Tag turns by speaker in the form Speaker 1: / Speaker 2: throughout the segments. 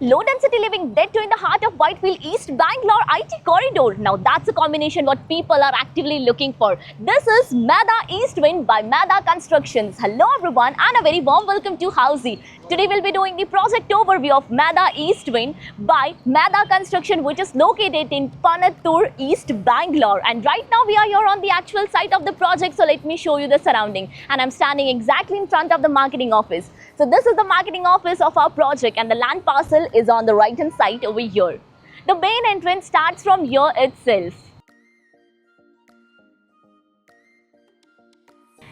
Speaker 1: Low density living dead to in the heart of Whitefield East Bangalore IT corridor. Now that's a combination what people are actively looking for. This is Meda East Wind by Meda Constructions. Hello everyone and a very warm welcome to Housey. Today we'll be doing the project overview of Meda East Wind by Meda Construction, which is located in Panattur East Bangalore. And right now we are here on the actual site of the project, so let me show you the surrounding. And I'm standing exactly in front of the marketing office. So this is the marketing office of our project and the land parcel is on the right hand side over here. The main entrance starts from here itself.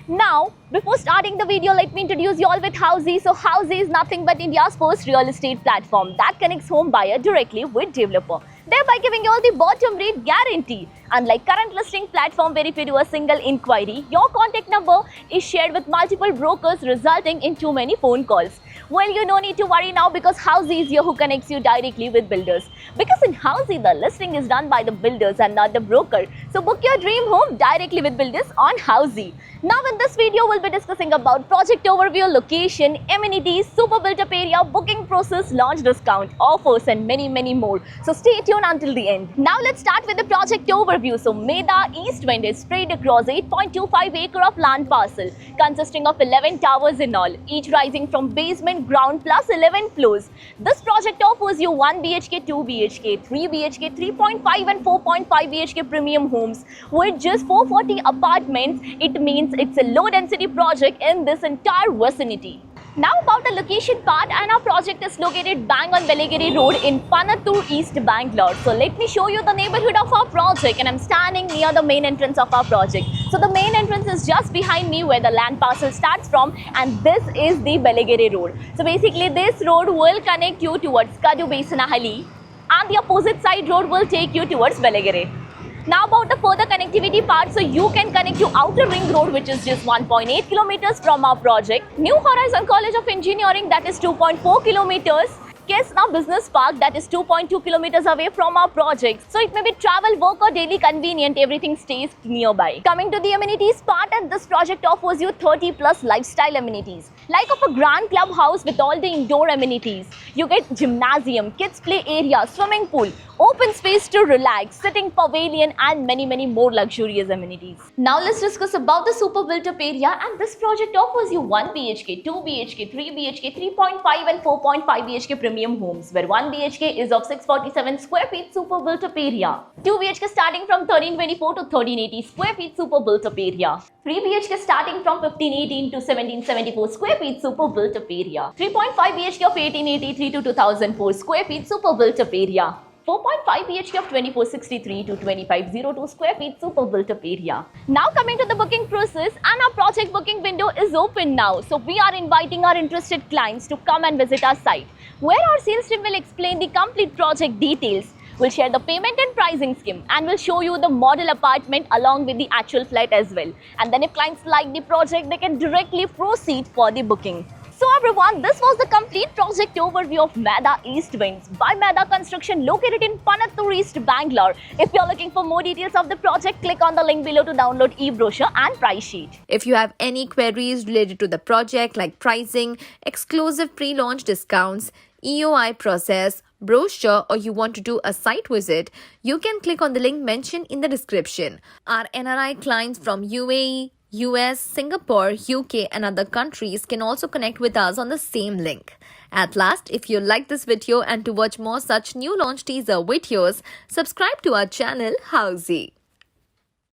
Speaker 1: Now, before starting the video, let me introduce you all with Housey. So Housey is nothing but India's first real estate platform that connects home buyer directly with developer, thereby giving you all the bottom rate guarantee. Unlike current listing platform where if you do a single inquiry, your contact number is shared with multiple brokers resulting in too many phone calls. Well, you don't need to worry now because Housey is here who connects you directly with builders. Because in Housey, the listing is done by the builders and not the broker. So book your dream home directly with builders on Housey. Now in this video, we'll be discussing about project overview, location, amenities, super built-up area, booking process, launch discount, offers and many more. So stay tuned until the end. Now let's start with the project overview. So Meda East Wind is spread across 8.25 acre of land parcel consisting of 11 towers in all, each rising from basement ground plus 11 floors. This project offers you 1 BHK, 2 BHK, 3 BHK, 3.5 and 4.5 BHK premium homes with just 440 apartments. It means it's a low density project in this entire vicinity. Now about the location part, and our project is located bang on Belagiri Road in Panattur East Bangalore. So let me show you the neighborhood of our project, and I'm standing near the main entrance of our project. So the main entrance is just behind me where the land parcel starts from, and this is the Belagiri Road. So basically this road will connect you towards Kadu Besanahali and the opposite side road will take you towards Belagiri. Now about the further connectivity part, so you can connect to Outer Ring Road, which is just 1.8 kilometers from our project. New Horizon College of Engineering, that is 2.4 kilometers. Kesna Business Park, that is 2.2 kilometers away from our project. So it may be travel, work or daily convenient, everything stays nearby. Coming to the amenities part, and this project offers you 30 plus lifestyle amenities. Like of a grand clubhouse with all the indoor amenities. You get gymnasium, kids play area, swimming pool, open space to relax, sitting pavilion and many more luxurious amenities. Now let's discuss about the super built up area, and this project offers you 1 BHK, 2 BHK, 3 BHK, 3.5 and 4.5 BHK premium homes where 1 BHK is of 647 square feet super built up area, 2 BHK starting from 1324 to 1380 square feet super built up area, 3 BHK starting from 1518 to 1774 square feet super built up area, 3.5 BHK of 1883 to 2004 square feet super built up area, 4.5 BHK of 2463 to 2502 square feet super built up area. Now coming to the booking process, and our project booking window is open now. So we are inviting our interested clients to come and visit our site, where our sales team will explain the complete project details. We'll share the payment and pricing scheme, and we'll show you the model apartment along with the actual flat as well. And then if clients like the project, they can directly proceed for the booking. So everyone, this was the complete project overview of Meda East Winds by Meda Construction located in Panattur East Bangalore. If you're looking for more details of the project, click on the link below to download e-brochure and price sheet.
Speaker 2: If you have any queries related to the project like pricing, exclusive pre-launch discounts, EOI process, brochure, or you want to do a site visit, you can click on the link mentioned in the description. Our NRI clients from UAE, US, Singapore, UK and other countries can also connect with us on the same link. At last, if you like this video and to watch more such new launch teaser videos, subscribe to our channel Housey.